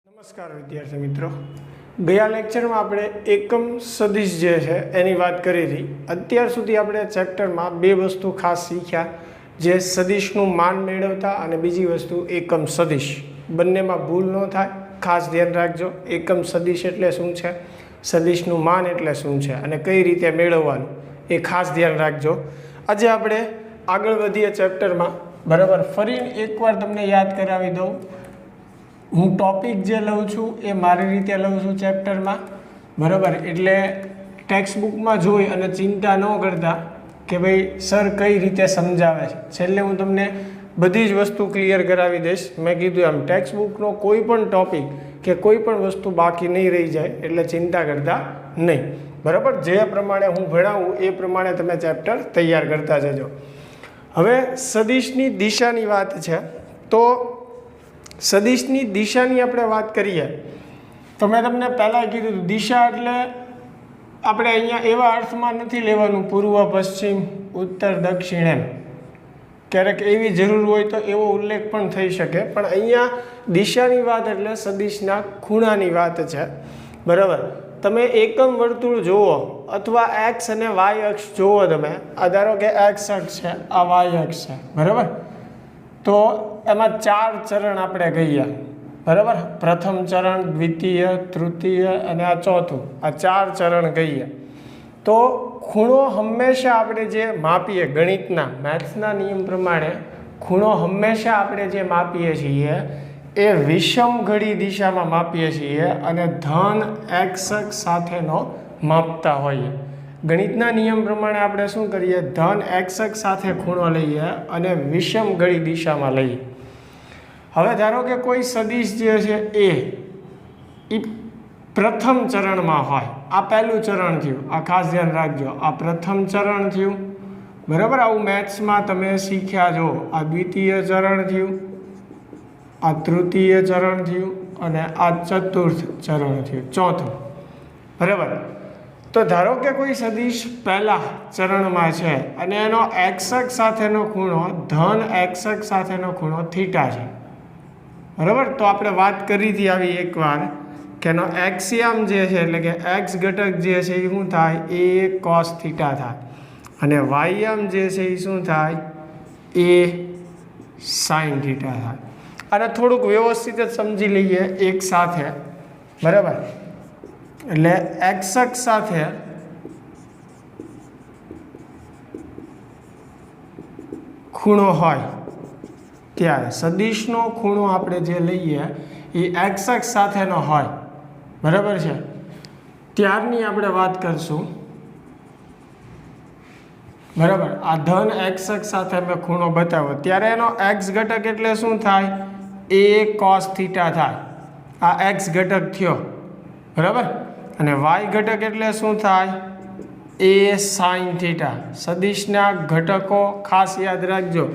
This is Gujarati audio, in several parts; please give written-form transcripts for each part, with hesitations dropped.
નમસ્કાર વિદ્યાર્થી મિત્રો, ગયા લેક્ચરમાં આપણે એકમ સદિશ જે છે એની વાત કરી હતી. અત્યાર સુધી આપણે ચેપ્ટરમાં બે વસ્તુ ખાસ શીખ્યા, જે સદિશનું માન મેળવતા અને બીજી વસ્તુ એકમ સદિશ. બંનેમાં ભૂલ ન થાય, ખાસ ધ્યાન રાખજો. એકમ સદિશ એટલે શું છે, સદિશનું માન એટલે શું છે અને કઈ રીતે મેળવવાનું એ ખાસ ધ્યાન રાખજો. આજે આપણે આગળ વધીએ ચેપ્ટરમાં. બરાબર, ફરી એકવાર તમને યાદ કરાવી દઉં. હું ટોપિક જે લઉં છું એ મારી રીતે લઉં છું ચેપ્ટરમાં. બરાબર, એટલે ટેક્સ્ટબુકમાં જોઈ અને ચિંતા ન કરતા કે ભાઈ સર કઈ રીતે સમજાવે છે. છેલ્લે હું તમને બધી જ વસ્તુ ક્લિયર કરાવી દઈશ. મેં કીધું એમ ટેક્સ્ટબુકનો કોઈ પણ ટોપિક કે કોઈ પણ વસ્તુ બાકી નહીં રહી જાય, એટલે ચિંતા કરતા નહીં. બરાબર, જે પ્રમાણે હું ભણાવું એ પ્રમાણે તમે ચેપ્ટર તૈયાર કરતા જજો. હવે સદિશની દિશાની વાત છે, તો સદિશની દિશાની આપણે વાત કરીએ તો મેં તમને પહેલાં કીધું, દિશા એટલે આપણે અહીંયા એવા અર્થમાં નથી લેવાનું પૂર્વ પશ્ચિમ ઉત્તર દક્ષિણ એમ. ક્યારેક એવી જરૂર હોય તો એવો ઉલ્લેખ પણ થઈ શકે, પણ અહીંયા દિશાની વાત એટલે સદિશના ખૂણાની વાત છે. બરાબર, તમે એકમ વર્તુળ જુઓ અથવા એક્સ અને વાય અક્ષ જુઓ. તમે આ ધારો કે એક્સ અક્ષ છે, આ વાય અક્ષ છે. બરાબર, તો એમાં 4 ચરણ આપણે કહીએ. બરાબર, પ્રથમ ચરણ, દ્વિતીય, તૃતીય અને આ ચોથું, આ 4 ચરણ કહીએ. તો ખૂણો હંમેશા આપણે જે માપીએ ગણિતના મેથ્સના નિયમ પ્રમાણે, ખૂણો હંમેશા આપણે જે માપીએ છીએ એ વિષમ ઘડી દિશામાં માપીએ છીએ અને ધન એક્સ અક્ષ સાથેનો માપતા હોઈએ. ગણિતના નિયમ પ્રમાણે આપણે શું કરીએ, ધન એક્સ અક્ષ સાથે ખૂણો લઈએ અને વિષમ ઘડી દિશામાં લઈએ. હવે ધારો કે કોઈ સદિશ જે છે એ પ્રથમ ચરણમાં હોય. આ પહેલું ચરણ થયું, આ ખાસ ધ્યાન રાખજો, આ પ્રથમ ચરણ થયું. બરાબર, આવું મેથ્સમાં તમે શીખ્યા જો. આ દ્વિતીય ચરણ થયું, આ તૃતીય ચરણ થયું અને આ ચતુર્થ ચરણ થયું, ચોથું. બરાબર, તો ધારો કે કોઈ સદિશ પહેલા ચરણમાં છે અને એનો એક્સ અક્ષ સાથેનો ખૂણો ધન એક્સ અક્ષ સાથેનો ખૂણો થીટા છે. બરાબર, તો આપણે વાત કરી હતી આવી એકવાર કે એનો એક્સિયમ જે છે એટલે કે એક્સ ઘટક જે છે એ શું થાય, એ કોસ થીટા થાય, અને વાયમ જે છે એ શું થાય, એ સાઇન થીટા થાય. અને થોડુંક વ્યવસ્થિત જ સમજી લઈએ એક સાથે. બરાબર, એટલે એક્સ અક્ષ સાથે ખૂણો હોય ત્યારે સદિશનો ખૂણો આપણે જે લઈએ એ એક્સ અક્ષ સાથેનો હોય. બરાબર છે, ત્યારની આપણે વાત કરશું. બરાબર, આ ધન એક્સ અક્ષ સાથે મેં ખૂણો બતાવ્યો ત્યારે એનો એક્સ ઘટક એટલે શું થાય, એ કોસ થીટા થાય. આ એક્સ ઘટક થયો. બરાબર, અને વાય ઘટક એટલે શું થાય, એ સાઇન થીટા. સદિશના ઘટકો ખાસ યાદ રાખજો.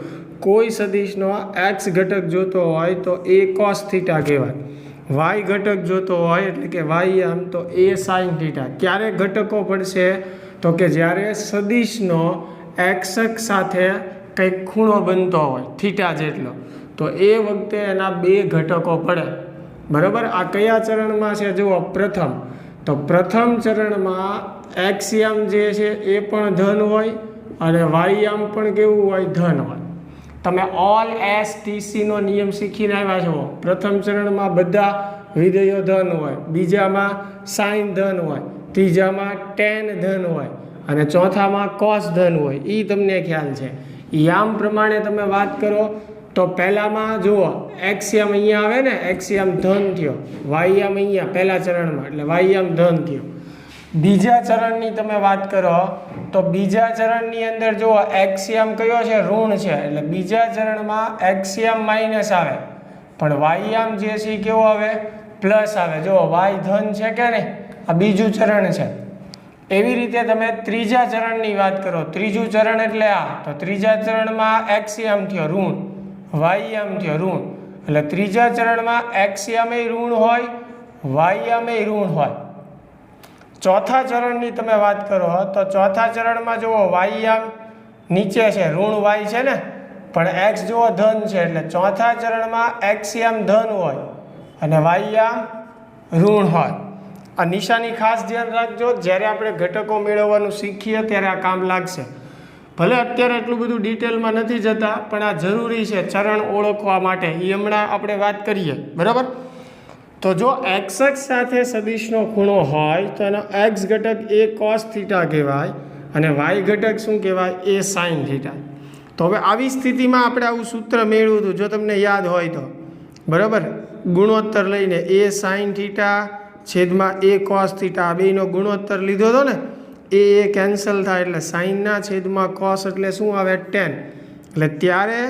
કોઈ સદિશનો એક્સ ઘટક જોતો હોય તો એ કોસ થીટા કહેવાય. વાય ઘટક જોતો હોય એટલે કે વાય આમ તો એ સાઇન થીટા. ક્યારે ઘટકો પડશે તો કે જ્યારે સદિશનો એક્સ અક્ષ સાથે કંઈક ખૂણો બનતો હોય થીટા જેટલો, તો એ વખતે એના બે ઘટકો પડે. બરાબર, આ કયા ચરણમાં છે જુઓ, પ્રથમ. તો પ્રથમ ચરણમાં એક્સિયમ જે છે એ પણ ધન હોય અને વાયમ પણ કેવું હોય, ધન હોય. તમે ઓલ STCનો નિયમ શીખીને આવ્યા છો. પ્રથમ ચરણમાં બધા વિધેયો ધન હોય, બીજામાં સાઇન ધન હોય, ત્રીજામાં ટેન ધન હોય અને ચોથામાં કોસ ધન હોય. એ તમને ખ્યાલ છે. યામ પ્રમાણે તમે વાત કરો તો પહેલામાં જુઓ, એક્સિયમ અહીંયા આવે ને, એક્સિયમ ધન થયો. વાયમ અહીંયા પહેલા ચરણમાં એટલે વાયમ ધન થયો. બીજા ચરણની તમે વાત કરો તો બીજા ચરણની અંદર જુઓ, એક્સિયમ કયો છે, ઋણ છે, એટલે બીજા ચરણમાં એક્સિયમ માઇનસ આવે પણ વાયમ જે છે કેવો આવે, પ્લસ આવે. જુઓ, વાય ધન છે કે નહીં, આ બીજું ચરણ છે. એવી રીતે તમે ત્રીજા ચરણની વાત કરો. ત્રીજું ચરણ એટલે આ, તો ત્રીજા ચરણમાં એક્સિયમ થયો ઋણ, વાયમ થયો ઋણ, એટલે ત્રીજા ચરણમાં એક્સિયમે ઋણ હોય, વાયમે ઋણ હોય. ચોથા ચરણની તમે વાત કરો તો ચોથા ચરણમાં જુઓ, વાયમ નીચે છે, ઋણ વાય છે ને, પણ એક્સ જુઓ ધન છે, એટલે ચોથા ચરણમાં એક્સિયમ ધન હોય અને વાયયામ ઋણ હોય. આ નિશાની ખાસ ધ્યાન રાખજો, જ્યારે આપણે ઘટકો મેળવવાનું શીખીએ ત્યારે આ કામ લાગશે. ભલે અત્યારે એટલું બધું ડિટેલમાં નથી જતા, પણ આ જરૂરી છે ચરણ ઓળખવા માટે. એ હમણાં આપણે વાત કરીએ, બરાબર. તો જો એક્સ અક્ષ સાથે સદિશનો ખૂણો હોય તો એનો એક્સ ઘટક એ કોસ થીટા કહેવાય અને વાય ઘટક શું કહેવાય? એ સાઇન થીટા. તો હવે આવી સ્થિતિમાં આપણે આવું સૂત્ર મેળવ્યું હતું, જો તમને યાદ હોય તો, બરાબર. ગુણોત્તર લઈને એ સાઇન થીટા છેદમાં એ કોસ થીટા, આ બેનો ગુણોત્તર લીધો હતો ને, એ કેન્સલ થાય એટલે સાઇનના છેદમાં કોસ એટલે શું આવે? ટેન. એટલે ત્યારે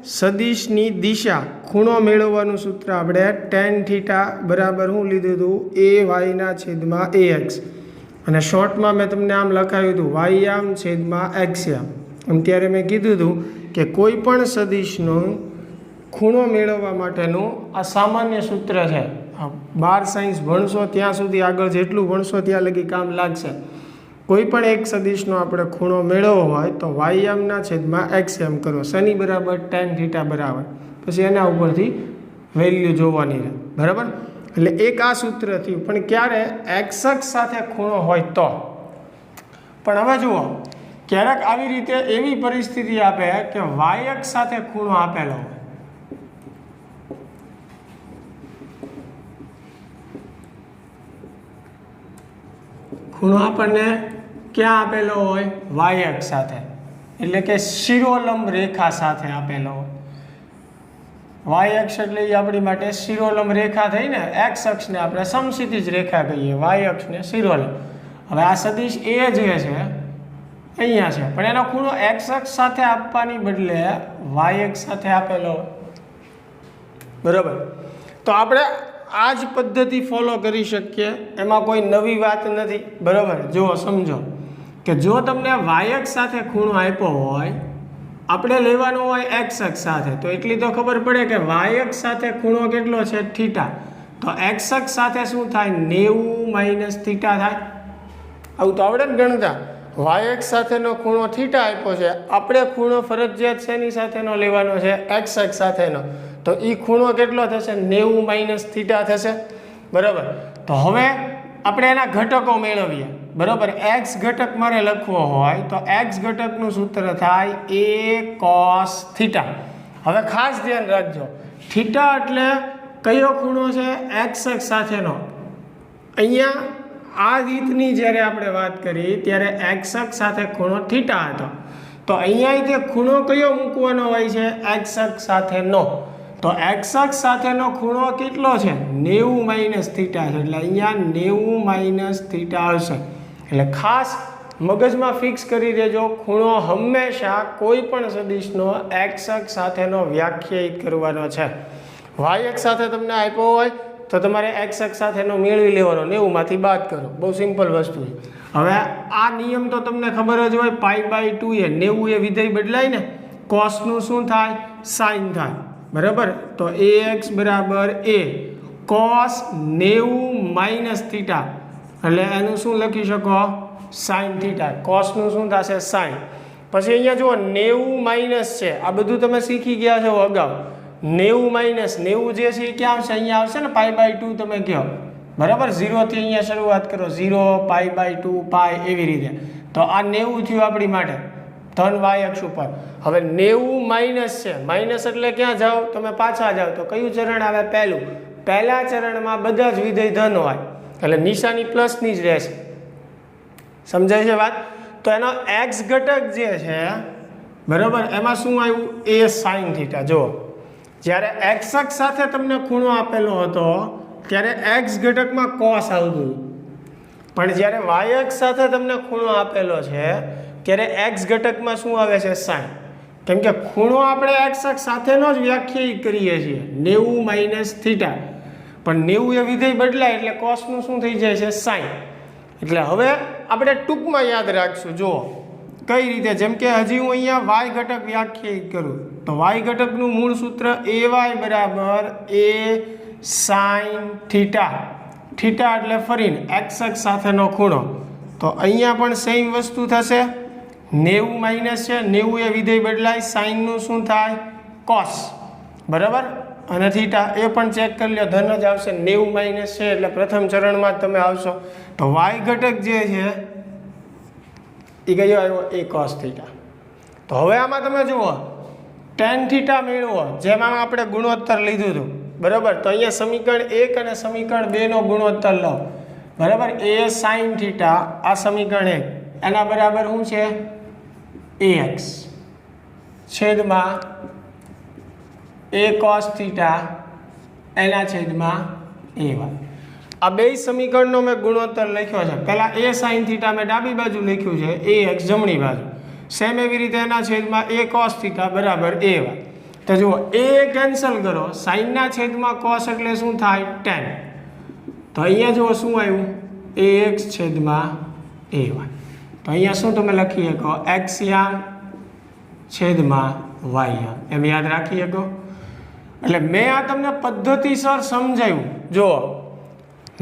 સદિશની દિશા ખૂણો મેળવવાનું સૂત્ર આપણે ટેન થીટા બરાબર શું લીધું હતું? એ વાયના છેદમાં એ એક્સ. અને શોર્ટમાં મેં તમને આમ લખાવ્યું હતું વાયયામ છેદમાં એક્સયામ. આમ ત્યારે મેં કીધું હતું કે કોઈ પણ સદિશનો ખૂણો મેળવવા માટેનું આ સામાન્ય સૂત્ર છે. 12 સાયન્સ ભણશો ત્યાં સુધી, આગળ જેટલું ભણશો ત્યાં લગી કામ લાગશે. કોઈ પણ એક સદિશનો આપણે ખૂણો મેળવવો હોય તો વાયયામના છેદમાં એક્સયામ કરો. શનિ બરાબર ટેન થીટા બરાબર, પછી એના ઉપરથી વેલ્યુ જોવાની રહે, બરાબર. એટલે એક આ સૂત્ર થયું, પણ ક્યારે? એક્સ અક્ષ સાથે ખૂણો હોય તો. પણ હવે જુઓ, ક્યારેક આવી રીતે એવી પરિસ્થિતિ આપે કે વાય અક્ષ સાથે ખૂણો આપેલો હોય. ખૂણો આપણને ક્યાં આપેલો હોય? વાય અક્ષ સાથે, એટલે કે શિરોલંબ રેખા સાથે આપેલો હોય. વાય અક્ષ એટલે એ આપણી માટે શિરોલંબ રેખા થઈ ને. એક્સ અક્ષને આપણે સમક્ષિતિજ રેખા કહીએ, વાય અક્ષને શિરોલંબ. હવે આ સદિશ એ જે છે અહીંયા છે, પણ એનો ખૂણો એક્સ અક્ષ સાથે આપવાની બદલે વાય અક્ષ સાથે આપેલો હોય, બરાબર. તો આપણે આ જ પદ્ધતિ ફોલો કરી શકીએ, એમાં કોઈ નવી વાત નથી, બરાબર. જુઓ, સમજો કે જો તમને વાય અક્ષ સાથે ખૂણો આપ્યો હોય, આપણે લેવાનો હોય એક્સ અક્ષ સાથે, તો એટલી તો ખબર પડે કે વાય અક્ષ સાથે ખૂણો કેટલો છે? થીટા. તો એક્સ અક્ષ સાથે શું થાય? 90 - થીટા થાય. આવું તો આવડે જ ગણતા. વાય અક્ષ સાથેનો ખૂણો થીટા આપ્યો છે, આપણે ખૂણો ફરજિયાત શેની સાથેનો લેવાનો છે? એક્સ અક્ષ સાથેનો. તો એ ખૂણો કેટલો થશે? 90 - થીટા થશે, બરાબર. તો હવે આપણે એના ઘટકો મેળવીએ, બરાબર. એક્સ ઘટક મારે લખવો હોય તો એક્સ ઘટકનું સૂત્ર થાય એ કોસ થીટા. હવે ખાસ ધ્યાન રાખજો, થીટા એટલે કયો ખૂણો છે? એક્સ અક્ષ સાથેનો. અહીંયા આ રીતની જ્યારે આપણે વાત કરી ત્યારે એક્સ અક્ષ સાથે ખૂણો થીટા હતો, તો અહીંયા તે ખૂણો કયો મૂકવાનો હોય છે? એક્સ અક્ષ સાથેનો. તો એક્સ અક્ષ સાથેનો ખૂણો કેટલો છે? 90 - થીટા છે, એટલે અહીંયા 90 - થીટા આવશે. એટલે ખાસ મગજમાં ફિક્સ કરી દેજો, ખૂણો હંમેશા કોઈ પણ સદિશનો એક્સ અક્ષ સાથેનો વ્યાખ્યાયિત કરવાનો છે. વાય અક્ષ સાથે તમને આપ્યો હોય તો તમારે એક્સ અક્ષ સાથેનો મેળવી લેવાનો, 90 માંથી બાદ કરો. બહુ સિમ્પલ વસ્તુ છે. હવે આ નિયમ તો તમને ખબર જ હોય, π/2 એ 90 એ વિધેય બદલાય ને, કોસનું શું થાય? સાઇન થાય, બરાબર. તો ax બરાબર a કોસ 90 - થીટા, એટલે એનું શું લખી શકો? Sine theta. કોસનું શું થશે? સાઇન. પછી અહીંયા જુઓ 90 - છે, આ બધું તમે શીખી ગયા છો અગાઉ. 90 - 90 જે છે એ ક્યાં આવશે? અહીંયા આવશે ને, π/2 તમે કહો, બરાબર. 0 થી અહીંયા શરૂઆત કરો, 0 π/2 π એવી રીતે. તો આ 90 થયું આપણી માટે ધન વાય અક્ષ ઉપર. હવે 90 માઇનસ છે, માઇનસ એટલે ક્યાં જાઓ? તમે પાછા જાઓ તો કયું ચરણ આવે? પહેલું. પહેલા ચરણમાં બધા જ વિધેય ધન હોય, એટલે નિશાની પ્લસની જ રહેશે. સમજાય છે વાત? તો એનો એક્સ ઘટક જે છે, બરાબર, એમાં શું આવ્યું? એ સાઇન થીટા. જુઓ, જ્યારે એક્સ અક્ષ સાથે તમને ખૂણો આપેલો હતો ત્યારે એક્સ ઘટકમાં કોસ આવતું, પણ જ્યારે વાય અક્ષ સાથે તમને ખૂણો આપેલો છે ત્યારે એક્સ ઘટકમાં શું આવે છે? સાઇન. કેમ કે ખૂણો આપણે એક્સ અક્ષ સાથેનો જ વ્યાખ્યાયિત કરીએ છીએ, 90 - થીટા. પણ 90 એ વિધેય બદલાય એટલે કોસનું શું થઈ જાય છે? સાઇન. એટલે હવે આપણે ટૂંકમાં યાદ રાખશું. જુઓ કઈ રીતે, જેમ કે હજી હું અહીંયા વાય ઘટક વ્યાખ્યાયિત કરું તો વાય ઘટકનું મૂળ સૂત્ર ay બરાબર a સાઇન થીટા. થીટા એટલે ફરીને એક્સ અક્ષ સાથેનો ખૂણો. તો અહીંયા પણ સેમ વસ્તુ થશે, 90 - છે, 90 એ વિધેય બદલાય, સાઇનનું શું થાય? કોસ, બરાબર. અને થીટા એ પણ ચેક કરી લો, ધન જ આવશે, 90 માઇનસ છે એટલે પ્રથમ ચરણમાં જ તમે આવશો. તો વાય ઘટક જે છે એ કયો આવ્યો? એ કોસ થીટા. તો હવે આમાં તમે જુઓ ટેન થીટા મેળવો, જેમાં આપણે ગુણોત્તર લીધું હતું, બરાબર. તો અહીંયા સમીકરણ 1 અને સમીકરણ 2 નો ગુણોત્તર લો, બરાબર. એ સાઇન થીટા, આ સમીકરણ 1 એના બરાબર શું છે? ax છેદમાં a cos થીટા એના છેદમાં ay. આ બે સમીકરણનો મેં ગુણોત્તર લખ્યો છે. પહેલા a sin થીટા મેં ડાબી બાજુ લખ્યું છે, ax જમણી બાજુ. સેમ એવી રીતે એના છેદમાં a cos થીટા બરાબર ay. તો જુઓ a કેન્સલ કરો, sin ના છેદમાં cos એટલે શું થાય? tan. તો અહીંયા જુઓ શું આવ્યું? ax છેદમાં ay. તો અહીંયા શું તમે લખી શકો? x યામ છેદમાં y યામ, એમ યાદ રાખી શકો. એટલે મેં આ તમને પદ્ધતિસર સમજાવ્યું. જુઓ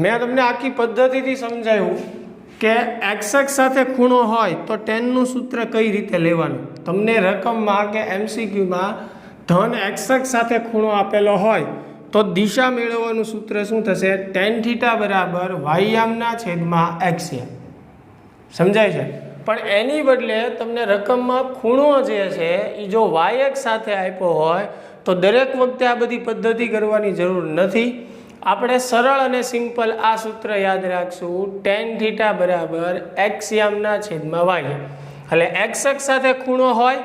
મેં તમને આખી પદ્ધતિથી સમજાવ્યું કે એક્સ સાથે ખૂણો હોય તો ટેનનું સૂત્ર કઈ રીતે લેવાનું. તમને રકમમાં કે એમસીક્યુમાં ધન એક્સ સાથે ખૂણો આપેલો હોય તો દિશા મેળવવાનું સૂત્ર શું થશે? ટેન થીટા બરાબર વાયયામના છેદમાં એક્સ યામ. સમજાય છે? પણ એની બદલે તમને રકમમાં ખૂણો જે છે એ જો વાય એક્સ સાથે આપ્યો હોય તો દરેક વખતે આ બધી પદ્ધતિ કરવાની જરૂર નથી. આપણે સરળ અને સિમ્પલ આ સૂત્ર યાદ રાખશું, ટેન થીટા બરાબર એક્સ યામના છેદમાં વાય. એટલે એક્સ સાથે ખૂણો હોય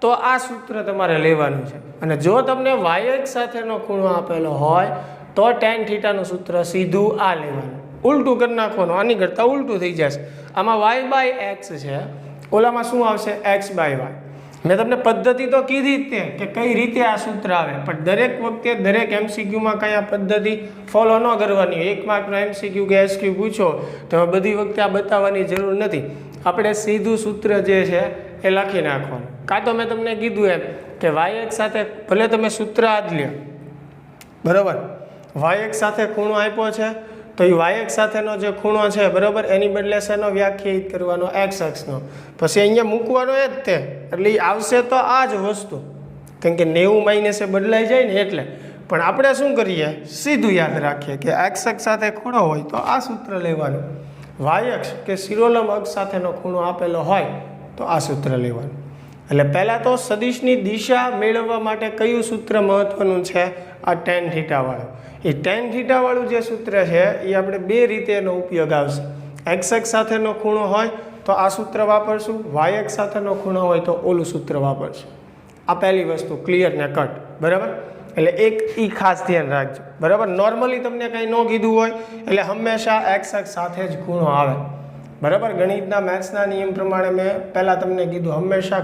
તો આ સૂત્ર તમારે લેવાનું છે, અને જો તમને વાય એક્સ સાથેનો ખૂણો આપેલો હોય તો ટેન થીટાનું સૂત્ર સીધું આ લેવાનું. ઉલટું કરી નાખવાનું, આની કરતાં ઉલટું થઈ જશે. આમાં વાય બાય એક્સ છે, ઓલામાં શું આવશે? X by y. મેં તમને પદ્ધતિ તો કીધી જ તે કે કઈ રીતે આ સૂત્ર આવે, પણ દરેક વખતે દરેક એમસીક્યુમાં કઈ આ પદ્ધતિ ફોલો ન કરવાની. 1 માર્કનો એમસીક્યુ કે એસક્યુ પૂછો તો બધી વખતે આ બતાવવાની જરૂર નથી. આપણે સીધું સૂત્ર જે છે એ લખી નાખવાનું. કાં તો મેં તમને કીધું એમ કે વાય એક્સ સાથે ભલે તમે સૂત્ર આ જ લ્યો, બરાબર. વાય એક્સ સાથે ખૂણો આપ્યો છે તો એ વાય એક્સ સાથેનો જે ખૂણો છે, બરાબર, એની બદલે શેનો વ્યાખ્યાયિત કરવાનો? એક્સ અક્ષનો. પછી અહીંયા મૂકવાનો એ જ તે, એટલે એ આવશે તો આ જ વસ્તુ, કેમ કે 90 માઇનસે બદલાઈ જાય ને એટલે. પણ આપણે શું કરીએ? સીધું યાદ રાખીએ કે એક્સ અક્ષ સાથે ખૂણો હોય તો આ સૂત્ર લેવાનું. વાય અક્ષ કે શિરોલંબ અક્ષ સાથેનો ખૂણો આપેલો હોય તો આ સૂત્ર લેવાનું. એટલે પહેલાં તો સદિશની દિશા મેળવવા માટે કયું સૂત્ર મહત્વનું છે? આ ટેન થીટાવાળું. એ ટેન થીટાવાળું જે સૂત્ર છે એ આપણે બે રીતે એનો ઉપયોગ આવશે. એક્સ અક્ષ સાથેનો ખૂણો હોય તો આ સૂત્ર વાપરશું, વાય અક્ષ સાથેનો ખૂણો હોય તો ઓલું સૂત્ર વાપરશું. આ પહેલી વસ્તુ ક્લિયર ને કટ, બરાબર. એટલે એક એ ખાસ ધ્યાન રાખજો, બરાબર. નોર્મલી તમને કંઈ ન કીધું હોય એટલે હંમેશા એક્સ અક્ષ સાથે જ ખૂણો આવે, બરાબર. ગણિતના મેથ્સના નિયમ પ્રમાણે મેં પહેલાં તમને કીધું હંમેશા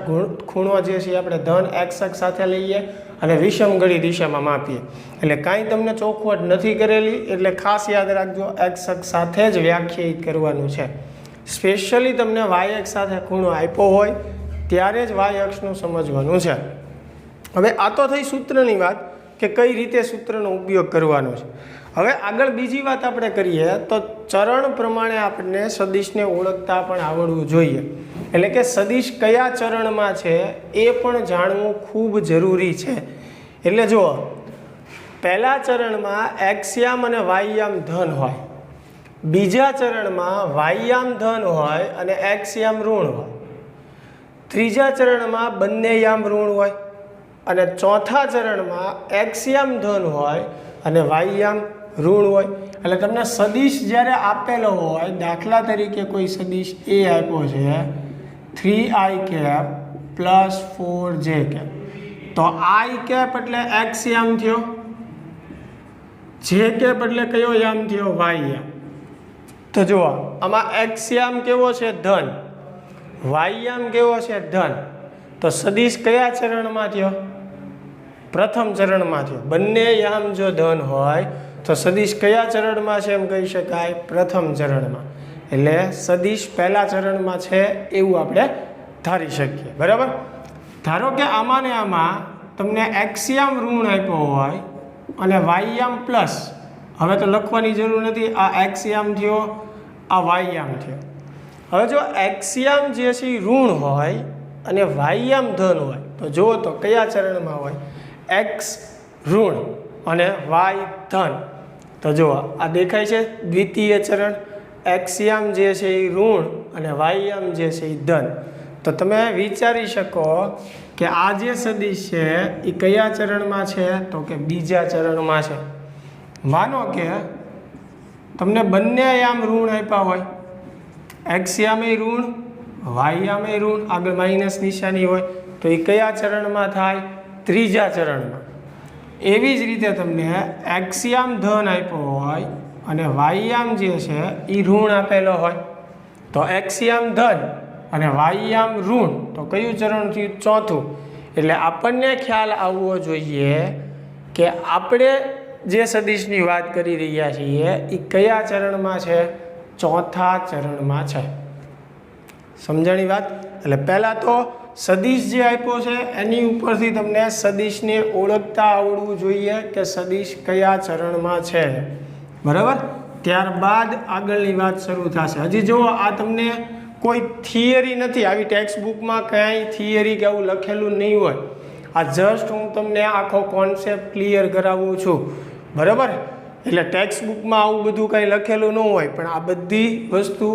ખૂણો જે છે આપણે ધન એક્સ અક્ષ સાથે લઈએ અને વિષમગળી દિશામાં માપીએ. એટલે કાંઈ તમને ચોખવટ નથી કરેલી, એટલે ખાસ યાદ રાખજો એક્સ અક્ષ સાથે જ વ્યાખ્યાયિત કરવાનું છે. સ્પેશિયલી તમને વાય અક્ષ સાથે ખૂણો આપ્યો હોય ત્યારે જ વાય અક્ષનું સમજવાનું છે. હવે આ તો થઈ સૂત્રની વાત કે કઈ રીતે સૂત્રનો ઉપયોગ કરવાનો છે. હવે આગળ બીજી વાત આપણે કરીએ તો ચરણ પ્રમાણે આપણને સદિશને ઓળખતા પણ આવડવું જોઈએ. એટલે કે સદિશ કયા ચરણમાં છે એ પણ જાણવું ખૂબ જરૂરી છે. એટલે જુઓ, પહેલા ચરણમાં એક્સયામ અને વાયયામ ધન હોય, બીજા ચરણમાં વાયયામ ધન હોય અને એક્સયામ ઋણ હોય, ત્રીજા ચરણમાં બંને યામ ઋણ હોય, અને ચોથા ચરણમાં એક્સયામ ધન હોય અને વાયયામ ઋણ હોય. એટલે તમને સદિશ જ્યારે આપેલો હોય, દાખલા તરીકે કોઈ સદિશ એ આપ્યો છે 3i cap plus 4j cap, તો i કેપ એટલે એક્સ યામ થયો, જે કેપ એટલે કયો યામ થયો? વાય યામ. તો જુઓ આમાં એક્સ યામ કેવો છે? ધન. વાય યામ કેવો છે? ધન. તો સદિશ કયા ચરણમાં થયો? પ્રથમ ચરણમાં થયો. બંને યામ જો ધન હોય તો સદિશ કયા ચરણમાં છે એમ કહી શકાય? પ્રથમ ચરણમાં. એટલે સદિશ પહેલા ચરણમાં છે એવું આપણે ધારી શકીએ, બરાબર. ધારો કે આમાં ને આમાં તમને એક્સયામ ઋણ આપ્યો હોય અને વાયયામ પ્લસ, હવે તો લખવાની જરૂર નથી, આ એક્સયામ થયો, આ વાયયામ થયો. હવે જો એક્સયામ જે છે એ ઋણ હોય અને વાયયામ ધન હોય તો જુઓ તો કયા ચરણમાં હોય? એક્સ ઋણ. અને વાય ધન. તો જુઓ આ દેખાય છે દ્વિતીય ચરણ, એક્સયામ જે છે એ ઋણ અને વાયયામ જે છે એ ધન. તો તમે વિચારી શકો કે આ જે સદિશ છે એ કયા ચરણમાં છે, તો કે બીજા ચરણમાં છે. માનો કે તમને બંને યામ ઋણ આપ્યા હોય, એક્સયામે ઋણ વાયયામે ઋણ, આગળ માઇનસ નિશાની હોય, તો એ કયા ચરણમાં થાય, ત્રીજા ચરણમાં. એવી જ રીતે તમને એક્સયામ ધન આપ્યો હોય અને વાયયામ જે છે એ ઋણ આપેલો હોય, તો એક્સયામ ધન અને વાયયામ ઋણ, તો કયું ચરણ થયું, ચોથું. એટલે આપણને ખ્યાલ આવવો જોઈએ કે આપણે જે સદિશની વાત કરી રહ્યા છીએ એ કયા ચરણમાં છે, ચોથા ચરણમાં છે. સમજાણી વાત? એટલે પહેલાં તો સદિશ જે આપ્યો છે એની ઉપરથી તમને સદિશને ઓળખતા આવડવું જોઈએ કે સદિશ કયા ચરણમાં છે, બરાબર. ત્યારબાદ આગળની વાત શરૂ થશે. હજી જુઓ, આ તમને કોઈ થિયરી નથી, આવી ટેક્સ્ટ બુકમાં કાંઈ થિયરી કે આવું લખેલું નહીં હોય. આ જસ્ટ હું તમને આખો કોન્સેપ્ટ ક્લિયર કરાવું છું, બરાબર. એટલે ટેક્સ્ટ બુકમાં આવું બધું કાંઈ લખેલું ન હોય, પણ આ બધી વસ્તુ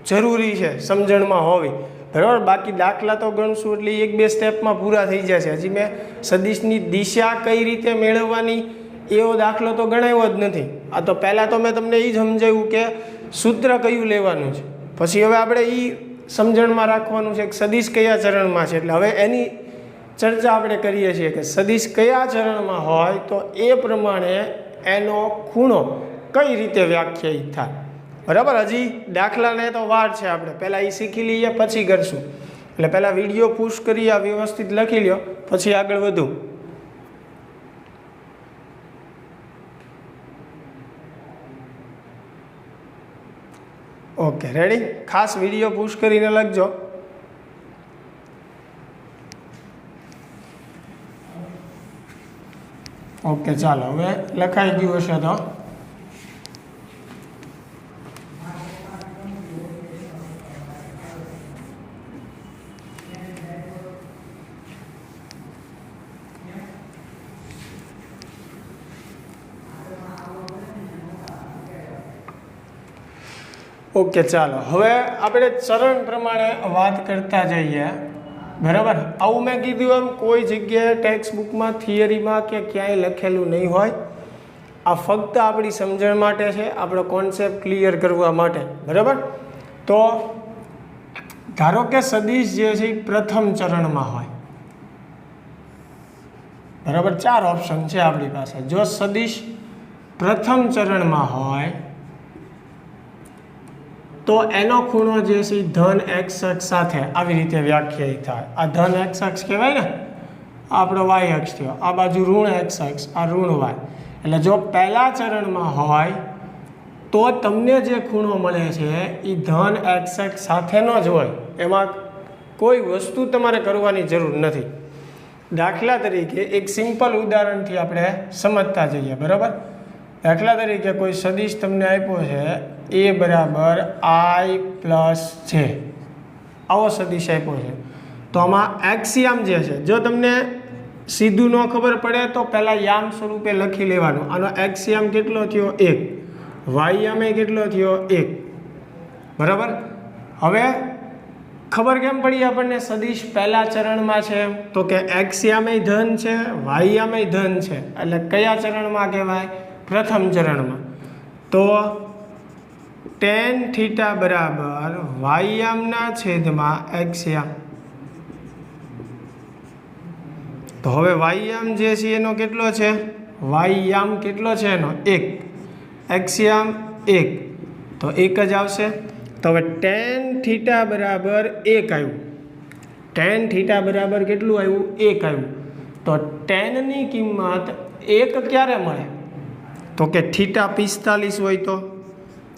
જરૂરી છે સમજણમાં હોવી, બરાબર. બાકી દાખલા તો ગણશું એટલે 1-2 સ્ટેપમાં પૂરા થઈ જશે. હજી મેં સદિશની દિશા કઈ રીતે મેળવવાની એવો દાખલો તો ગણાવ્યો જ નથી. આ તો પહેલાં તો મેં તમને એ જ સમજાવ્યું કે સૂત્ર કયું લેવાનું છે, પછી હવે આપણે એ સમજણમાં રાખવાનું છે કે સદિશ કયા ચરણમાં છે. એટલે હવે એની ચર્ચા આપણે કરીએ છીએ કે સદિશ કયા ચરણમાં હોય તો એ પ્રમાણે એનો ખૂણો કઈ રીતે વ્યાખ્યાયિત થાય, બરાબર. હજી દાખલાને તો વાર છે, આપણે પહેલાં એ શીખી લઈએ પછી કરશું. એટલે પહેલાં વિડીયો પુશ કરી આ વ્યવસ્થિત લખી લ્યો, પછી આગળ વધુ. Okay, ready? ખાસ વિડીયો પુશ કરીને લખજો. ઓકે, ચાલો હવે લખાઈ ગયું હશે તો ઓકે. ચાલો હવે આપણે ચરણ પ્રમાણે વાત કરતા જઈએ, બરાબર. આવું મેં કીધું એમ કોઈ જગ્યાએ ટેક્સ્ટ બુકમાં થિયરીમાં કે ક્યાંય લખેલું નહીં હોય. આ ફક્ત આપણી સમજણ માટે છે, આપણો કોન્સેપ્ટ ક્લિયર કરવા માટે, બરાબર. તો ધારો કે સદિશ જે છે એ પ્રથમ ચરણમાં હોય, બરાબર. 4 ઓપ્શન છે આપણી પાસે. જો સદિશ પ્રથમ ચરણમાં હોય તો એનો ખૂણો જે છે ધન એક્સ અક્ષ સાથે આવી રીતે વ્યાખ્યાયિત થાય. આ ધન એક્સ અક્ષ કહેવાય ને, આપણો વાય અક્ષ થયો. આ બાજુ ઋણ એક્સ અક્ષ, આ ઋણ વાય. એટલે જો પહેલા ચરણમાં હોય તો તમને જે ખૂણો મળે છે એ ધન એક્સ અક્ષ સાથેનો જ હોય, એમાં કોઈ વસ્તુ તમારે કરવાની જરૂર નથી. દાખલા તરીકે એક સિમ્પલ ઉદાહરણથી આપણે સમજતા જઈએ, બરાબર. દાખલા તરીકે કોઈ સદિશ તમને આપ્યો છે a બરાબર i+j, આવો સદિશ આપ્યો છે. તો આમાં એક્સયામ જે છે, જો તમને સીધું ન ખબર પડે તો પહેલાં યામ સ્વરૂપે લખી લેવાનું. આનો એક્સયામ કેટલો થયો? 1. વાયયામે કેટલો થયો? 1, બરાબર. હવે ખબર કેમ પડી આપણને સદિશ પહેલા ચરણમાં છે? તો કે એક્સયામે ધન છે, વાયયામે ધન છે, એટલે કયા ચરણમાં કહેવાય? પ્રથમ ચરણમાં. તો tan θ બરાબર વાયયામના છેદમાં એક્સયામ. તો હવે વાયયામ જે છે એનો કેટલો છે? વાયયામ કેટલો છે એનો? 1. એક્સયામ 1, તો 1 જ આવશે. તો હવે tan θ બરાબર 1 આવ્યું. tan θ બરાબર કેટલું આવ્યું? 1 આવ્યું. તો tanની કિંમત 1 ક્યારે મળે? તો કે θ 45 હોય તો,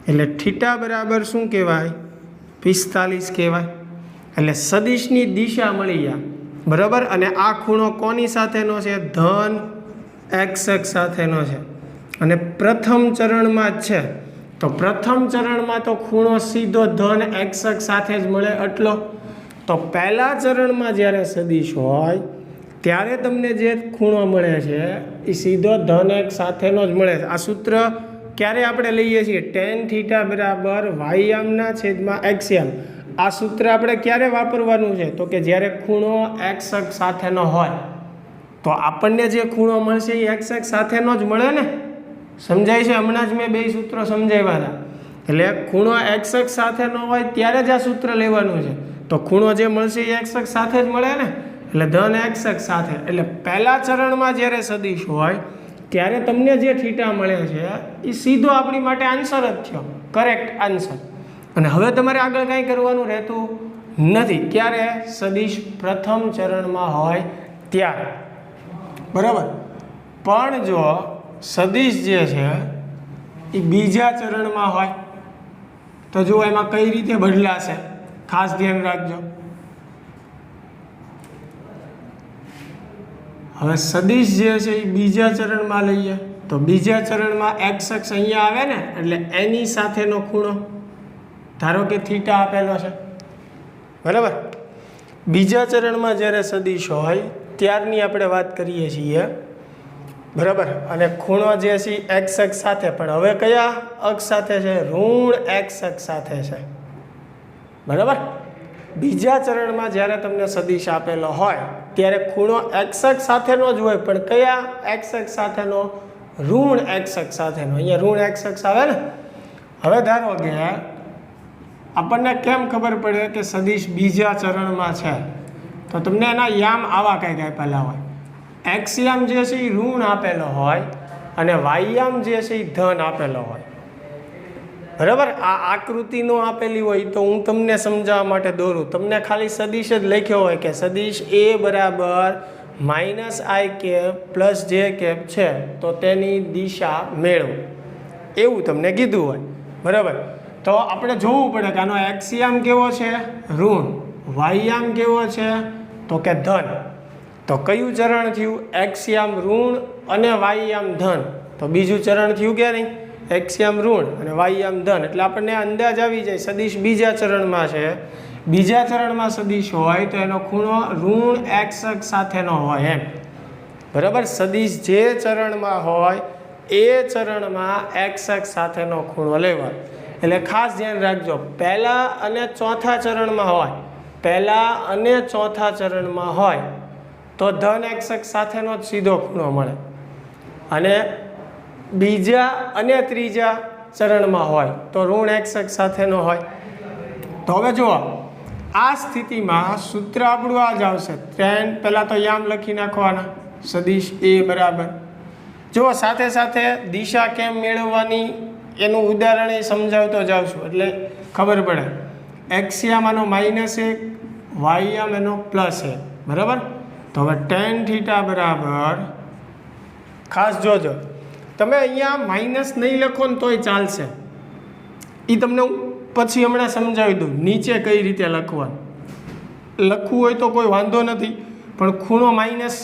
એટલે θ બરાબર શું કહેવાય? 45 કહેવાય. એટલે સદિશની દિશા મળી ગયા, બરાબર. અને આ ખૂણો કોની સાથેનો છે? ધન એક્સ અક્ષ સાથેનો છે, અને પ્રથમ ચરણમાં જ છે. તો પ્રથમ ચરણમાં તો ખૂણો સીધો ધન એક્સ અક્ષ સાથે જ મળે એટલો. તો પહેલા ચરણમાં જ્યારે સદિશ હોય ત્યારે તમને જે ખૂણો મળે છે એ સીધો ધન એક સાથેનો જ મળે છે. આ સૂત્ર ક્યારે આપણે લઈએ છીએ? ટેન થીટા બરાબર વાયયામના છેદમાં એક્સયામ. આ સૂત્ર આપણે ક્યારે વાપરવાનું છે? તો કે જ્યારે ખૂણો એક્સ અક્ષ સાથેનો હોય. તો આપણને જે ખૂણો મળશે એ એક્સ અક્ષ સાથેનો જ મળે ને. સમજાય છે? હમણાં જ મેં બે સૂત્રો સમજાવ્યા હતા. એટલે ખૂણો એક્સ અક્ષ સાથેનો હોય ત્યારે જ આ સૂત્ર લેવાનું છે. તો ખૂણો જે મળશે એ એક્સ અક્ષ સાથે જ મળે ને. એટલે ધન એક્સ અક્ષ સાથે. એટલે પહેલા ચરણમાં જ્યારે સદિશ હોય ત્યારે તમને જે થીટા મળે છે એ સીધો આપણી માટે આન્સર જ થયો, કરેક્ટ આન્સર. અને હવે તમારે આગળ કાંઈ કરવાનું રહેતું નથી. ક્યારે? સદિશ પ્રથમ ચરણમાં હોય ત્યારે. બરાબર. પણ જો સદિશ જે છે એ બીજા ચરણમાં હોય તો જો એમાં કઈ રીતે બદલાશે, ખાસ ધ્યાન રાખજો. હવે સદિશ જે છે એ બીજા ચરણમાં લઈએ તો બીજા ચરણમાં એક્સ અક્ષ અહીંયા આવે ને, એટલે એની સાથેનો ખૂણો ધારો કે થીટા આપેલો છે. બરાબર. બીજા ચરણમાં જ્યારે સદિશ હોય ત્યારની આપણે વાત કરીએ છીએ. બરાબર. અને ખૂણો જે છે એક્સ અક્ષ સાથે, પણ હવે કયા અક્ષ સાથે છે? ઋણ એક્સ અક્ષ સાથે છે. બરાબર. બીજા ચરણમાં જ્યારે તમને સદિશ આપેલો હોય ત્યારે ખૂણો એક્સ અક્ષ સાથેનો જ હોય, પણ કયા એક્સ અક્ષ સાથેનો? ઋણ એક્સ અક્ષ સાથેનો. અહીંયા ઋણ એક્સ અક્ષ આવે ને. હવે ધારો કે આપણને કેમ ખબર પડે કે સદિશ બીજા ચરણમાં છે? તો તમને એના યામ આવા કંઈક આપેલા હોય. એક્સયામ જે છે એ ઋણ આપેલો હોય અને વાયયામ જે છે એ ધન આપેલો હોય. બરાબર. આ આકૃતિનો આપેલી હોય તો હું તમને સમજાવવા માટે દોરું. તમને ખાલી સદિશ જ લખ્યો હોય કે સદિશ એ બરાબર -i cap plus j cap છે તો તેની દિશા મેળવો, એવું તમને કીધું હોય. બરાબર. તો આપણે જોવું પડે કે આનો એક્સયામ કેવો છે? ઋણ. વાયયામ કેવો છે? તો કે ધન. તો કયું ચરણ થયું? એક્સયામ ઋણ અને વાયયામ ધન. તો બીજું ચરણ થયું કે નહીં? એક્સયામ ઋણ અને વાયયામ ધન. એટલે આપણને અંદાજ આવી જાય સદિશ બીજા ચરણમાં છે. બીજા ચરણમાં સદિશ હોય તો એનો ખૂણો ઋણ એક્સ અક્ષ સાથેનો હોય એમ. બરાબર. સદિશ જે ચરણમાં હોય એ ચરણમાં એક્સ અક્ષ સાથેનો ખૂણો લેવાય. એટલે ખાસ ધ્યાન રાખજો, પહેલા અને ચોથા ચરણમાં હોય, પહેલા અને ચોથા ચરણમાં હોય તો ધન એક્સ અક્ષ સાથેનો જ સીધો ખૂણો મળે. અને બીજા અને ત્રીજા ચરણમાં હોય તો ઋણ એક્સ અક્ષ સાથેનો હોય. તો હવે જુઓ, આ સ્થિતિમાં સૂત્ર આપણું આ જ આવશે. પહેલાં તો યામ લખી નાખવાના. સદિશ એ બરાબર. જુઓ, સાથે સાથે દિશા કેમ મેળવવાની એનું ઉદાહરણ એ સમજાવતો જાઉં છું એટલે ખબર પડે. એક્સયામ આનો -1, વાયયામ એનો +1. બરાબર. તો હવે ટેન થીટા બરાબર, ખાસ જોજો, તમે અહીંયા માઇનસ નહીં લખો ને તોય ચાલશે. એ તમને હું પછી હમણાં સમજાવી દઉં નીચે કઈ રીતે લખવાનું. લખવું હોય તો કોઈ વાંધો નથી, પણ ખૂણો માઇનસ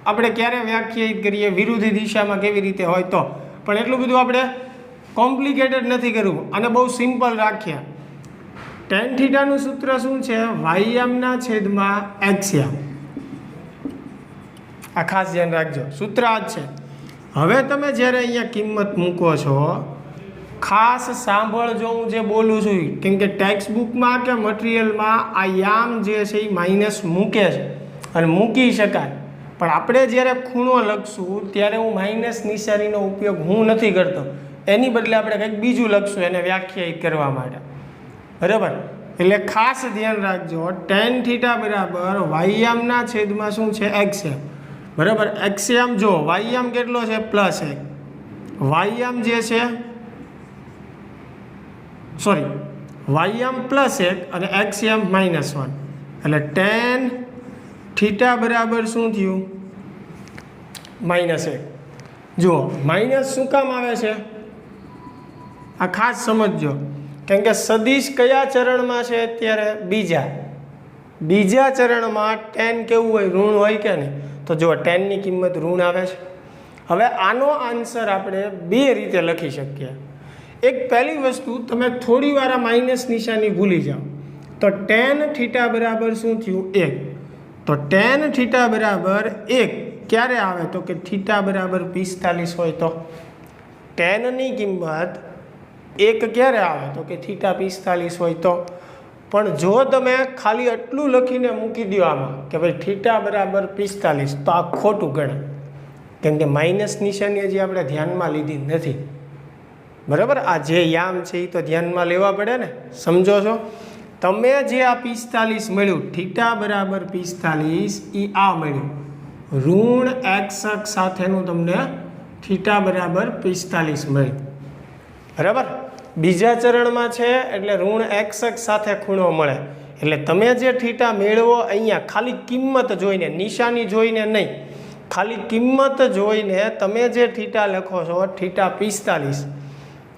આપણે ક્યારે વ્યાખ્યાયિત કરીએ? વિરુદ્ધ દિશામાં કેવી રીતે હોય તો. પણ એટલું બધું આપણે કોમ્પ્લિકેટેડ નથી કરવું અને બહુ સિમ્પલ રાખ્યા. ટેન થીટાનું સૂત્ર શું છે? વાયયામના છેદમાં એક્સયામ. આ ખાસ ધ્યાન રાખજો, સૂત્ર આ જ છે. હવે તમે જ્યારે અહીંયા કિંમત મૂકો છો, ખાસ સાંભળજો હું જે બોલું છું, કેમ કે ટેક્સ્ટ બુકમાં કે મટીરિયલમાં આ યામ જે છે એ માઇનસ મૂકે છે અને મૂકી શકાય. પણ આપણે જ્યારે ખૂણો લખશું ત્યારે હું માઇનસ નિશાનીનો ઉપયોગ હું નથી કરતો. એની બદલે આપણે કંઈક બીજું લખશું એને વ્યાખ્યાયિત કરવા માટે. બરાબર. એટલે ખાસ ધ્યાન રાખજો, ટેન થીટા બરાબર વાયયામના છેદમાં શું છે? એક્સયામ. બરાબર. એક્સયામ જો વાયયામ કેટલો છે? +1. વાયયામ જે છે વાયયામ +1 અને એક્સયામ -1. એટલે ટેન થીટા બરાબર શું થયું? -1. જુઓ, માઇનસ શું કામ આવે છે? આ ખાસ સમજજો, કેમ કે સદિશ કયા ચરણમાં છે અત્યારે? બીજા ચરણમાં ટેન કેવું હોય? ઋણ હોય કે નહીં? તો જુઓ, ટેનની કિંમત ઋણ આવે છે. હવે આનો આન્સર આપણે બે રીતે લખી શકીએ. એક પહેલી વસ્તુ, તમે થોડી વાર આ માઇનસ નિશાની ભૂલી જાઓ તો ટેન થીટા બરાબર શું થયું? 1. તો ટેન થીટા બરાબર 1 ક્યારે આવે તો કે થીટા બરાબર 45 હોય તો ટેનની કિંમત 1 ક્યારે આવે તો કે થીટા 45 હોય તો પણ જો તમે ખાલી આટલું લખીને મૂકી દો આમાં કે ભાઈ થીટા બરાબર 45 તો આ ખોટું ગણે કેમ કે માઇનસ નિશાની હજી આપણે ધ્યાનમાં લીધી નથી બરાબર આ જે યામ છે એ તો ધ્યાનમાં લેવા પડે ને સમજો છો તમે જે આ 45 મળ્યું થીટા બરાબર 45 એ આ મળ્યું ઋણ એક્સ અક્ષ સાથેનું તમને થીટા બરાબર 45 મળ્યું બરાબર બીજા ચરણમાં છે એટલે ઋણ એક્સ અક્ષ સાથે ખૂણો મળે એટલે તમે જે થીટા મેળવો અહીંયા ખાલી કિંમત જોઈને નિશાની જોઈને નહીં ખાલી કિંમત જોઈને તમે જે થીટા લખો છો થીટા 45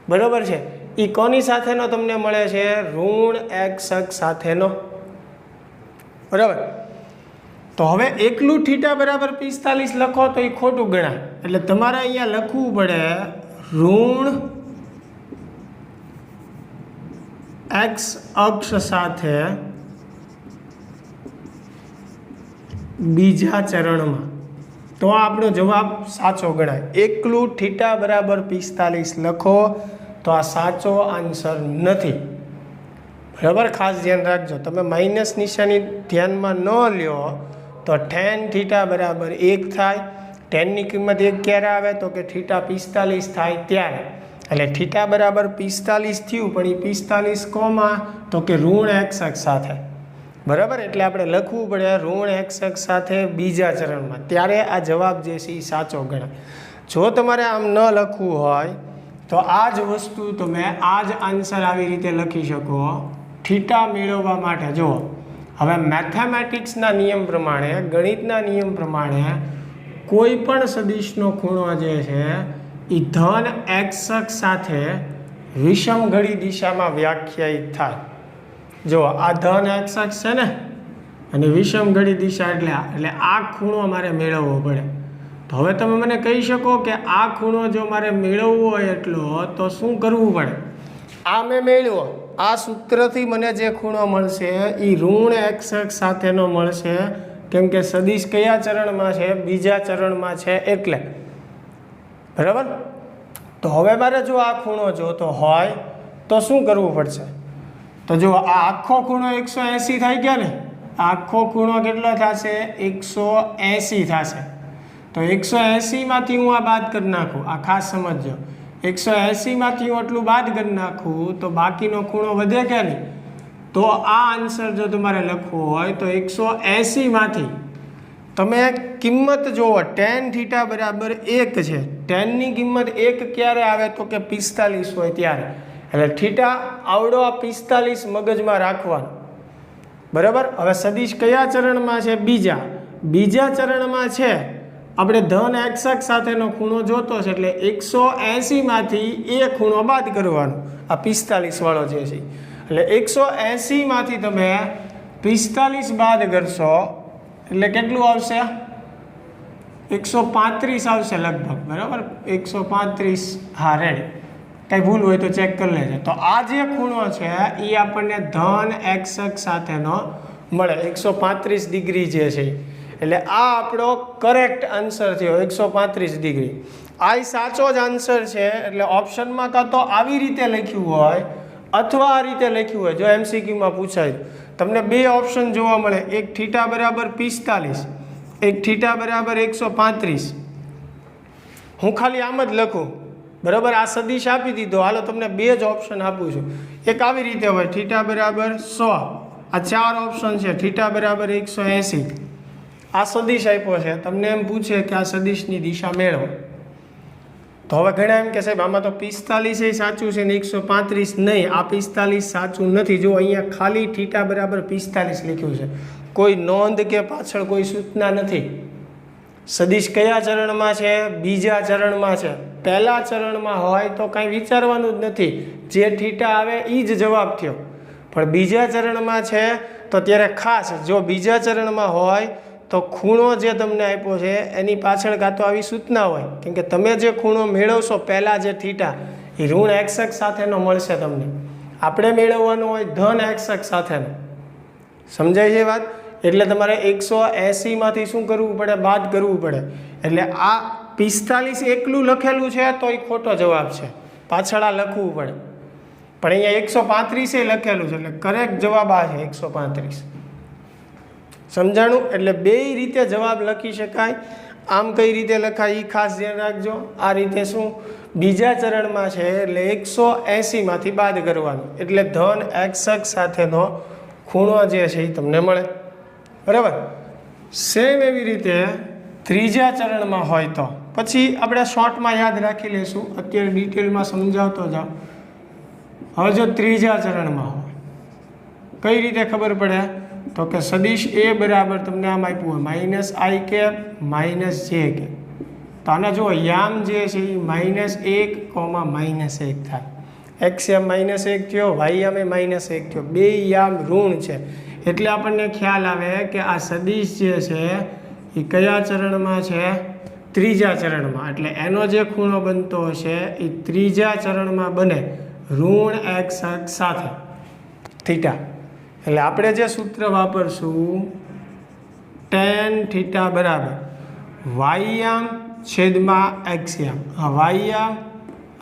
બરાબર છે એ કોની સાથેનો તમને મળે છે ઋણ એક્સ અક્ષ સાથેનો બરાબર તો હવે એકલું થીટા બરાબર 45 લખો તો એ ખોટું ગણાય એટલે તમારે અહીંયા લખવું પડે ઋણ એક્સ અક્ષ સાથે બીજા ચરણમાં તો આપણો જવાબ સાચો ગણાય એકલું થીટા બરાબર 45 લખો તો આ સાચો આન્સર નથી બરાબર ખાસ ધ્યાન રાખજો તમે માઇનસ નિશાની ધ્યાનમાં ન લ્યો તો ટેન થીટા બરાબર 1 થાય ટેનની કિંમત 1 ક્યારે આવે તો કે થીટા 45 થાય ત્યારે એટલે થીટા બરાબર 45 થયું પણ એ 45 કોમાં તો કે ઋણ એક્સ અક્ષ સાથે બરાબર એટલે આપણે લખવું પડે ઋણ એક્સ અક્ષ સાથે બીજા ચરણમાં ત્યારે આ જવાબ જે છે એ સાચો ગણાય જો તમારે આમ ન લખવું હોય તો આ જ વસ્તુ તમે આ જ આન્સર આવી રીતે લખી શકો થીટા મેળવવા માટે જુઓ હવે મેથેમેટિક્સના નિયમ પ્રમાણે ગણિતના નિયમ પ્રમાણે કોઈ પણ સદિશનો ખૂણો જે છે એ ધન એક્સ અક્ષ સાથે વિષમઘડી દિશામાં વ્યાખ્યાયિત થાય જો આ ધન એક્સ અક્ષ છે ને અને વિષમઘડી દિશા એટલે આ ખૂણો મારે મેળવવો પડે તો હવે તમે મને કહી શકો કે આ ખૂણો જો મારે મેળવવો હોય એટલો તો શું કરવું પડે આ મેં મેળવો આ સૂત્રથી મને જે ખૂણો મળશે એ ઋણ એક્સ અક્ષ સાથેનો મળશે કેમ કે સદિશ કયા ચરણમાં છે બીજા ચરણમાં છે એટલે બરાબર તો હવે મારે જો આ ખૂણો જોતો હોય તો શું કરવું પડશે તો જો આ આખો ખૂણો 180 થાય ગયા ને આખો ખૂણો કેટલો થશે 180 થશે તો 180માંથી હું આ બાદ કરી નાખું આ ખાસ સમજજો 180માંથી હું એટલું બાદ કરી નાખું તો બાકીનો ખૂણો વધે કે નહીં તો આ આન્સર જો તમારે લખવો હોય તો 180માંથી તમે કિંમત જુઓ ટેન થીટા બરાબર 1 છે ટેનની કિંમત 1 ક્યારે આવે તો કે 45 હોય ત્યારે એટલે થીટા આવડો આ 45 મગજમાં રાખવાનું બરાબર હવે સદિશ કયા ચરણમાં છે બીજા ચરણમાં છે આપણે ધન એક્સ અક્ષ સાથેનો ખૂણો જોતો છે એટલે 180માંથી એ ખૂણો બાદ કરવાનો આ 45 વાળો જે છે એટલે 180માંથી તમે 45 બાદ કરશો એટલે કેટલું આવશે 135 આવશે લગભગ બરાબર 135 હા રેડી કંઈ ભૂલ હોય તો ચેક કરી લેજો તો આ જે ખૂણો છે એ આપણને ધન એક્સ અક્ષ સાથેનો મળે 135 ડિગ્રી જે છે એટલે આ આપણો કરેક્ટ આન્સર થયો 135 ડિગ્રી આ સાચો જ આન્સર છે એટલે ઓપ્શનમાં કાં તો આવી રીતે લખ્યું હોય અથવા આ રીતે લખ્યું હોય જો એમસીક્યુમાં પૂછાય તમને બે ઓપ્શન જોવા મળે એક થીટા બરાબર 45 એક થીટા બરાબર 135 હું ખાલી આમ જ લખું બરાબર આ સદિશ આપી દીધો હાલો તમને બે જ ઓપ્શન આપું છું એક આવી રીતે હોય થીટા બરાબર 100 આ ચાર ઓપ્શન છે થીટા બરાબર 180 આ સદિશ આપ્યો છે તમને એમ પૂછે કે આ સદિશની દિશા મેળવો તો હવે ઘણા એમ કે સાહેબ આમાં તો 45 સાચું છે ને 135 નહીં આ 45 સાચું નથી જો અહીંયા ખાલી થીટા બરાબર 45 લખ્યું છે કોઈ નોંધ કે પાછળ કોઈ સૂચના નથી સદિશ કયા ચરણમાં છે બીજા ચરણમાં છે પહેલા ચરણમાં હોય તો કાંઈ વિચારવાનું જ નથી જે થીટા આવે એ જ જવાબ થયો પણ બીજા ચરણમાં છે તો ત્યારે ખાસ જો બીજા ચરણમાં હોય તો ખૂણો જે તમને આપ્યો છે એની પાછળ કાં તો આવી સૂચના હોય કેમ કે તમે જે ખૂણો મેળવશો પહેલાં જે થીટા એ ઋણ એક્સ અક્ષ સાથેનો મળશે તમને આપણે મેળવવાનો હોય ધન એક્સ અક્ષ સાથેનો સમજાય છે વાત એટલે તમારે 180 માંથી શું કરવું પડે? બાદ કરવું પડે. એટલે આ 45 એકલું લખેલું છે તો એ ખોટો જવાબ છે, પાછળ આ લખવું પડે. પણ અહીંયા 135 લખેલું છે એટલે કરેક્ટ જવાબ આ છે 135. સમજાણું? એટલે બેય રીતે જવાબ લખી શકાય. આમ કઈ રીતે લખાય એ ખાસ ધ્યાન રાખજો. આ રીતે શું બીજા ચરણમાં છે એટલે 180 માંથી બાદ કરવાનું, એટલે ધન x અક્ષ સાથેનો ખૂણો જે છે એ તમને મળે. બરાબર. સેમ એવી રીતે ત્રીજા ચરણમાં હોય તો પછી આપણે શોર્ટમાં યાદ રાખી લઈશું, અત્યારે ડિટેલમાં સમજાવતો જાઓ. હવે જો ત્રીજા ચરણમાં હોય કઈ રીતે ખબર પડે? તો કે સદિશ એ બરાબર તમને આમ આપ્યું હોય -i કેપ -j કેપ. તો આના જો યામ જે છે એ -1, -1 થાય. x યામ -1 થયો, y યામ -1 થયો, બે યામ ઋણ છે. એટલે આપણને ખ્યાલ આવે કે આ સદિશ જે છે એ કયા ચરણમાં છે? ત્રીજા ચરણમાં. એટલે એનો જે ખૂણો બનતો હશે એ ત્રીજા ચરણમાં બને ઋણ x અક્ષ સાથે થીટા. એટલે આપણે જે સૂત્ર વાપરશું tan થીટા બરાબર y યામ છેદમાં x યામ, આ y યામ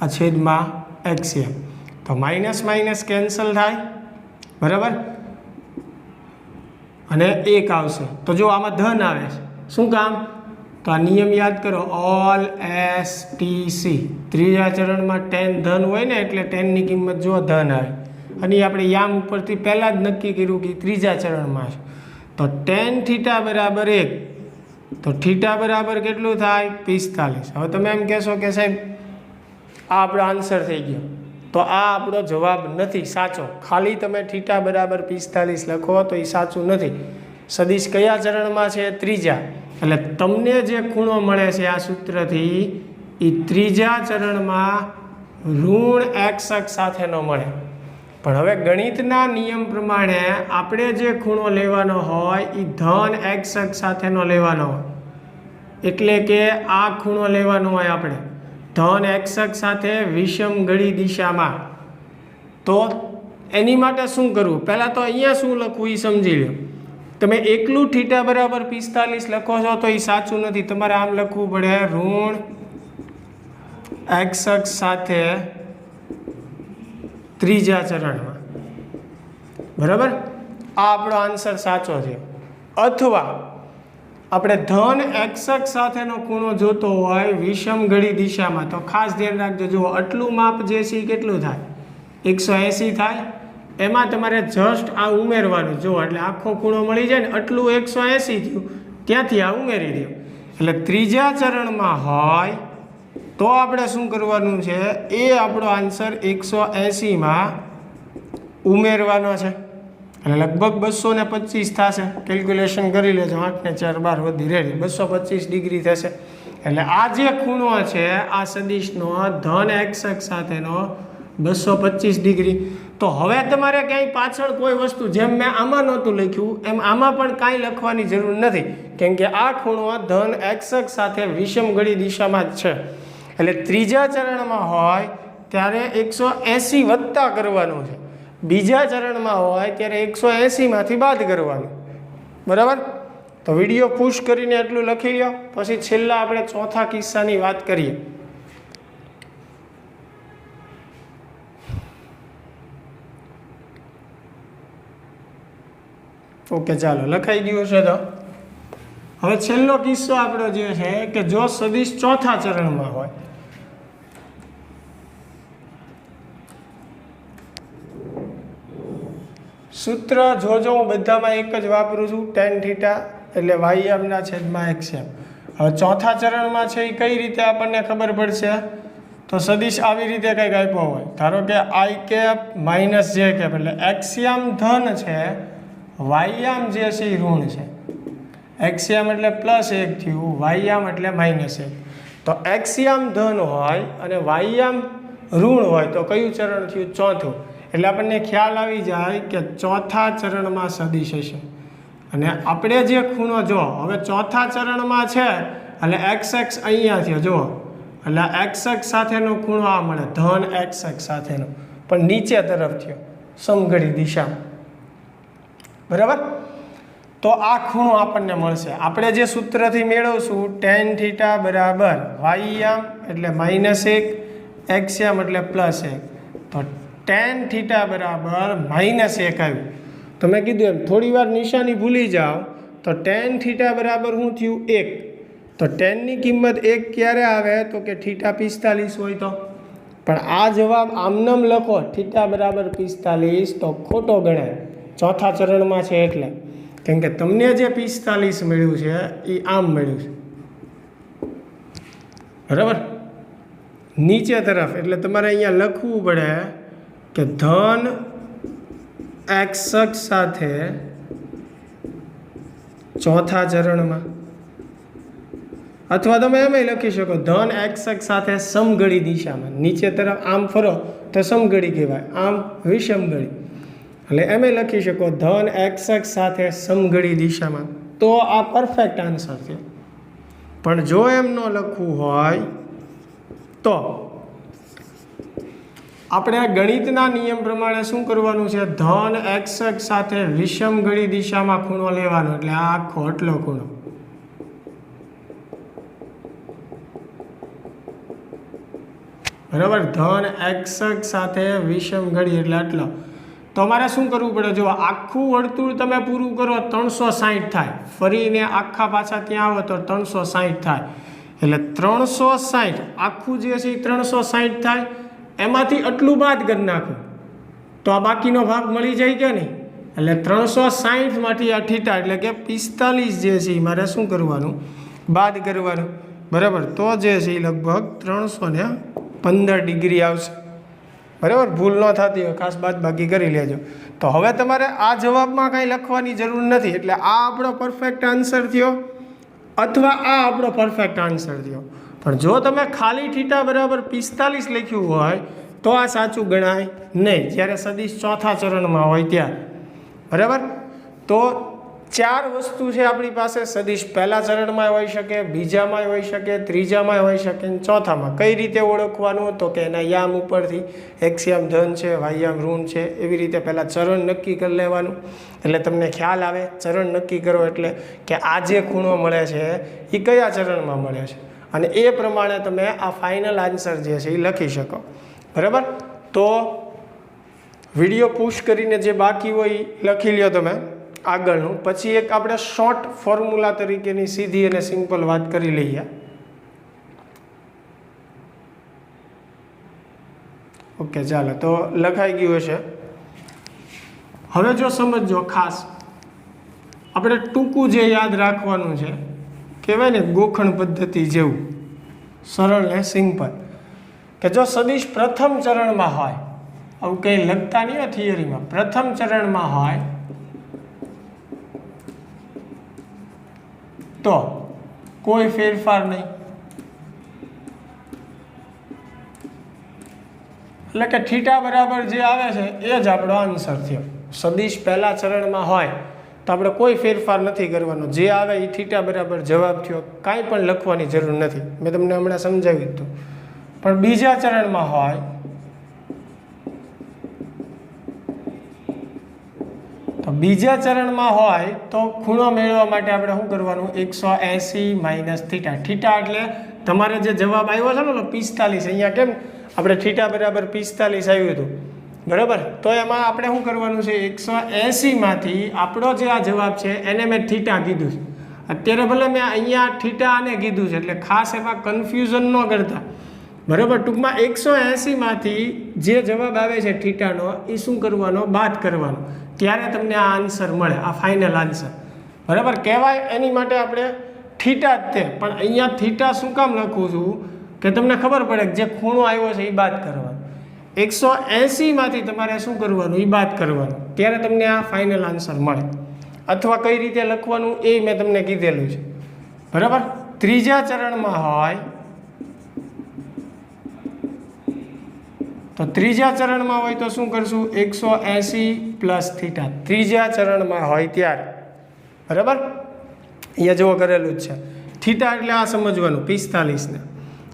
આ છેદમાં x યામ. તો માઇનસ માઇનસ કેન્સલ થાય, બરાબર, અને 1 આવશે. તો જો આમાં ધન આવે છે, શું કામ? તો આ નિયમ યાદ કરો, ઓલ STC. ત્રીજા ચરણમાં tan ધન હોય ને એટલે tan ની કિંમત જો ધન આવે, અને આપણે યામ ઉપરથી પહેલાં જ નક્કી કર્યું કે ત્રીજા ચરણમાં છે. તો tan થીટા બરાબર 1, તો થીટા બરાબર કેટલું થાય? 45. હવે તમે એમ કહેશો કે સાહેબ આ આપણો આન્સર થઈ ગયો, તો આ આપણો જવાબ નથી સાચો. ખાલી તમે થીટા બરાબર 45 લખો તો એ સાચું નથી. સદિશ કયા ચરણમાં છે? ત્રીજા. એટલે તમને જે ખૂણો મળે છે આ સૂત્રથી એ ત્રીજા ચરણમાં ઋણ x અક્ષ સાથેનો મળે. પણ હવે ગણિતના નિયમ પ્રમાણે આપણે જે ખૂણો લેવાનો હોય એ ધન x અક્ષ સાથેનો લેવાનો હોય. એટલે કે આ ખૂણો લેવાનો હોય આપણે ધન x અક્ષ સાથે વિષમ ઘડી દિશામાં. તો એની માટે શું કરવું? પહેલાં તો અહીંયા શું લખવું એ સમજી લો. તમે એકલું થીટા બરાબર 45 લખો છો તો એ સાચું નથી. તમારે આમ લખવું પડે ઋણ x અક્ષ સાથે ત્રીજા ચરણમાં. બરાબર, આ આપણો આન્સર સાચો છે. અથવા આપણે ધન x અક્ષ સાથેનો ખૂણો જોતો હોય વિષમ ઘડી દિશામાં, તો ખાસ ધ્યાન રાખજો. જો આટલું માપ જે છે એ કેટલું થાય? 180 થાય. એમાં તમારે જસ્ટ આ ઉમેરવાનું. જો એટલે આખો ખૂણો મળી જાય ને, આટલું 180 થયું, ત્યાંથી આ ઉમેરી દો. એટલે ત્રીજા ચરણમાં હોય તો આપણે શું કરવાનું છે? એ આપણો આન્સર 180માં ઉમેરવાનો છે. એટલે લગભગ 225 થશે. કેલ્ક્યુલેશન કરી લેજો, 8 ને 4 12 વધી રેડી 225 ડિગ્રી થશે. એટલે આ જે ખૂણો છે આ સદિશનો ધન x અક્ષ સાથેનો 225 ડિગ્રી. તો હવે તમારે ક્યાંય પાછળ કોઈ વસ્તુ, જેમ મેં આમાં નહોતું લખ્યું એમ આમાં પણ કાંઈ લખવાની જરૂર નથી, કેમ કે આ ખૂણો ધન x અક્ષ સાથે વિષમ ઘડી દિશામાં જ છે. એટલે ત્રીજા ચરણમાં હોય ત્યારે 180 વત્તા કરવાનું છે. બીજા ચરણમાં હોય ત્યારે 180 માંથી બાદ કરવાનું. બરાબર. તો વિડીયો પુશ કરીને એટલું લખી લો, પછી છેલ્લા આપણે ચોથા કિસ્સાની વાત કરીએ. ઓકે, ચાલો લખાઈ ગયું છે. તો હવે છેલ્લો કિસ્સો આપણો જે છે કે જો સદિશ ચોથા ચરણમાં હોય. સૂત્ર જોજો હું બધામાં એક જ વાપરું છું, tan થીટા એટલે y યામના છેદમાં x યામ. હવે ચોથા ચરણમાં છે એ કઈ રીતે આપણને ખબર પડશે? તો સદિશ આવી રીતે કંઈક આપ્યો હોય, ધારો કે i કેપ -j કેપ, એટલે x યામ ધન છે, y યામ જે છે એ ઋણ છે. x યામ એટલે +1 થયું, y યામ એટલે -1. તો x યામ ધન હોય અને y યામ ઋણ હોય તો કયું ચરણ થયું? ચોથું. એટલે આપણને ખ્યાલ આવી જાય કે ચોથા ચરણમાં સદિશ હશે. અને આપણે જે ખૂણો જો હવે ચોથા ચરણમાં છે એટલે x અક્ષ અહીંયા થયો, જુઓ, એટલે x અક્ષ સાથેનો ખૂણો આ મળે ધન x અક્ષ સાથેનો, પણ નીચે તરફ થયો સમઘડી દિશામાં. બરાબર. તો આ ખૂણો આપણને મળશે. આપણે જે સૂત્રથી મેળવશું tan થીટા બરાબર y આમ એટલે -1 x આમ એટલે +1. તો tan થીટા બરાબર -1 આવ્યું. તો મેં કીધું એમ થોડી વાર નિશાની ભૂલી જાઓ તો tan થીટા બરાબર શું થયું 1. તો tan ની કિંમત 1 ક્યારે આવે તો કે થીટા 45 હોય તો. પણ આ જવાબ આમનામ લખો થીટા બરાબર 45 તો ખોટો ગણાય, ચોથા ચરણમાં છે એટલે. કેમ કે તમને જે 45 મળ્યું છે એ આમ મળ્યું છે, બરાબર, નીચે તરફ. એટલે તમારે અહીંયા લખવું પડે કે ધન x અક્ષ સાથે ચોથા ચરણમાં, અથવા તમે એમ લખી શકો ધન x અક્ષ સાથે સમઘડી દિશામાં. નીચે તરફ આમ ફરો તો સમઘડી કહેવાય, આમ વિષમઘડી. એટલે એમ લખી શકો ધન x અક્ષ સાથે સમઘડી દિશામાં. તો આ પરફેક્ટ આન્સર છે. પણ જો એમ ન લખવું હોય તો આપણે આ ગણિતના નિયમ પ્રમાણે શું કરવાનું છે? ધન x અક્ષ સાથે વિષમઘડી દિશામાં ખૂણો લેવાનો. એટલે આ આખો આટલો ખૂણો, બરાબર, ધન x અક્ષ સાથે વિષમઘડી એટલે આટલો. તો અમારે શું કરવું પડે? જો આખું વર્તુળ તમે પૂરું કરો 360 થાય, ફરીને આખા પાછા ત્યાં આવો તો 360 થાય. એટલે 360 આખું જે છે એ 360 થાય, એમાંથી આટલું બાદ કરી નાખો તો આ બાકીનો ભાગ મળી જાય કે નહીં. એટલે 360 માંથી આ થીટા એટલે કે 45 જે છે એ મારે શું કરવાનું? બાદ કરવાનું, બરાબર. તો જે છે એ લગભગ 315 ડિગ્રી આવશે, બરાબર. ભૂલ ન થતી હોય ખાસ બાદ બાકી કરી લેજો. તો હવે તમારે આ જવાબમાં કાંઈ લખવાની જરૂર નથી. એટલે આ આપણો પરફેક્ટ આન્સર થયો અથવા આ આપણો પરફેક્ટ આન્સર થયો. પણ જો તમે ખાલી થીટા બરાબર 45 લખ્યું હોય તો આ સાચું ગણાય નહીં, જ્યારે સદિશ ચોથા ચરણમાં હોય ત્યારે, બરાબર. તો 4 વસ્તુ છે આપણી પાસે. સદિશ પહેલા ચરણમાં હોઈ શકે, બીજામાં હોઈ શકે, ત્રીજામાં હોઈ શકે, ચોથામાં. કઈ રીતે ઓળખવાનું? તો કે એના યામ ઉપરથી x યામ ધન છે, y યામ ઋણ છે, એવી રીતે પહેલાં ચરણ નક્કી કરી લેવાનું. એટલે તમને ખ્યાલ આવે. ચરણ નક્કી કરો એટલે કે આ જે ખૂણો મળે છે એ કયા ચરણમાં મળે છે, અને એ પ્રમાણે તમે આ ફાઇનલ આન્સર જે છે એ લખી શકો, બરાબર. તો વિડીયો પુશ કરીને જે બાકી હોય એ લખી લ્યો તમે આગળનું. પછી એક આપણે શોર્ટ ફોર્મ્યુલા તરીકેની સીધી અને સિમ્પલ વાત કરી લઈએ. ઓકે, ચાલો. તો લખાઈ ગયું હશે. હવે જો સમજો ખાસ, આપણે ટૂંકું જે યાદ રાખવાનું છે, કહેવાય ને ગોખણ પદ્ધતિ જેવું, સરળ ને સિમ્પલ. કે જો સદિશ પ્રથમ ચરણમાં હોય, આવું કંઈ લખતા નહીં હોય થિયરીમાં, પ્રથમ ચરણમાં હોય તો કોઈ ફેરફાર નહીં. એટલે કે થીટા બરાબર જે આવે છે એ જ આપણો આન્સર થયો. સદિશ પહેલા ચરણમાં હોય તો આપણે કોઈ ફેરફાર નથી કરવાનો, જે આવે એ થીટા બરાબર જવાબ થયો, કાંઈ પણ લખવાની જરૂર નથી. મેં તમને હમણાં સમજાવ્યું હતું. પણ બીજા ચરણમાં હોય તો બીજા ચરણમાં હોય તો ખૂણો મેળવવા માટે આપણે શું કરવાનું? 180 - થીટા. થીટા એટલે તમારે જે જવાબ આવ્યો છે ને 45, અહીંયા કેમ આપણે થીટા બરાબર 45 આવ્યું હતું, બરાબર. તો એમાં આપણે શું કરવાનું છે? 180 માંથી આપણો જે આ જવાબ છે એને મેં થીટા કીધું છે. અત્યારે ભલે મેં અહીંયા થીટા આને કીધું છે, એટલે ખાસ એમાં કન્ફ્યુઝન ન કરતા, બરાબર. ટૂંકમાં 180 માંથી જે જવાબ આવે છે થીટાનો એ શું કરવાનો? બાદ કરવાનો. ત્યારે તમને આ આન્સર મળે, આ ફાઇનલ આન્સર, બરાબર. કહેવાય એની માટે આપણે થીટા જ તે. પણ અહીંયા થીટા શું કામ લખું છું કે તમને ખબર પડે કે જે ખૂણો આવ્યો છે એ બાદ કરવાનો. 180 માંથી તમારે શું કરવાનું? એ બાદ કરવાનું. ત્યારે તમને આ ફાઇનલ આન્સર મળે. અથવા કઈ રીતે લખવાનું એ મેં તમને કીધેલું છે, બરાબર. ત્રીજા ચરણમાં હોય તો ત્રીજા ચરણમાં હોય તો શું કરશું? 180 + થીટા. ત્રીજા ચરણમાં હોય ત્યારે, બરાબર. અહીંયા જેવો કરેલું જ છે. થીટા એટલે આ સમજવાનું 45 ને,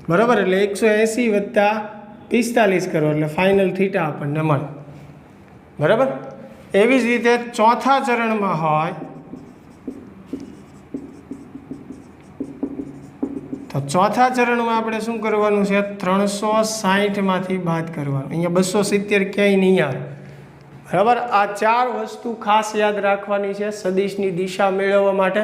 બરાબર. એટલે 180 + 45 કરો એટલે ફાઇનલ થીટા આપણને મળે, બરાબર. એવી જ રીતે ચોથા ચરણમાં હોય તો ચોથા ચરણમાં આપણે શું કરવાનું છે? 360માંથી બાદ કરવાનું. અહીંયા 270 ક્યાંય નહીં આવે. બરાબર, આ 4 વસ્તુ ખાસ યાદ રાખવાની છે સદિશની દિશા મેળવવા માટે.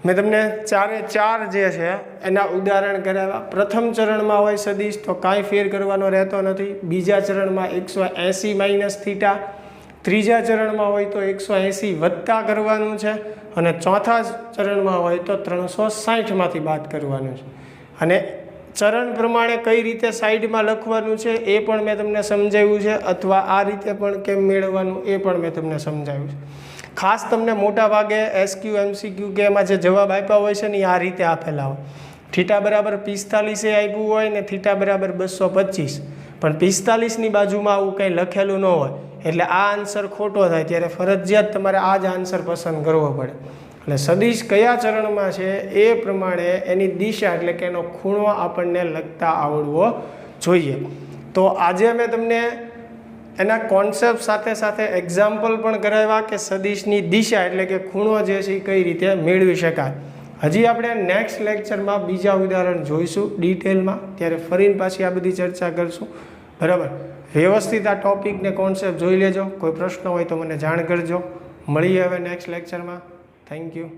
મેં તમને 4 જે છે એના ઉદાહરણ કરાવ્યા. પ્રથમ ચરણમાં હોય સદિશ તો કાંઈ ફેર કરવાનો રહેતો નથી. બીજા ચરણમાં 180 માઇનસ થીટા. ત્રીજા ચરણમાં હોય તો 180 વત્તા કરવાનું છે. અને ચોથા ચરણમાં હોય તો 360માંથી બાદ કરવાનું છે. અને ચરણ પ્રમાણે કઈ રીતે સાઈડમાં લખવાનું છે એ પણ મેં તમને સમજાવ્યું છે, અથવા આ રીતે પણ કેમ મેળવવાનું એ પણ મેં તમને સમજાવ્યું છે. ખાસ તમને મોટા ભાગે SQ MCQ કે એમાં જે જવાબ આપ્યા હોય છે ને એ આ રીતે આપેલા હોય. થીટા બરાબર 45 આપ્યું હોય ને થીટા બરાબર 225, પણ 45ની બાજુમાં આવું કંઈ લખેલું ન હોય એટલે આ આન્સર ખોટો થાય. ત્યારે ફરજિયાત તમારે આ જ આન્સર પસંદ કરવો પડે. એટલે સદિશ કયા ચરણમાં છે એ પ્રમાણે એની દિશા એટલે કે એનો ખૂણો આપણને લખતા આવડવો જોઈએ. તો આજે મેં તમને એના કોન્સેપ્ટ સાથે સાથે એક્ઝામ્પલ પણ કરાવ્યા કે સદિશની દિશા એટલે કે ખૂણો જે છે એ કઈ રીતે મેળવી શકાય. હજી આપણે નેક્સ્ટ લેક્ચરમાં બીજા ઉદાહરણ જોઈશું ડિટેલમાં, ત્યારે ફરીને પાછી આ બધી ચર્ચા કરશું. બરાબર, વ્યવસ્થિત આ ટોપિકને કોન્સેપ્ટ જોઈ લેજો. કોઈ પ્રશ્ન હોય તો મને જાણ કરજો. મળીએ હવે નેક્સ્ટ લેક્ચરમાં. Thank you.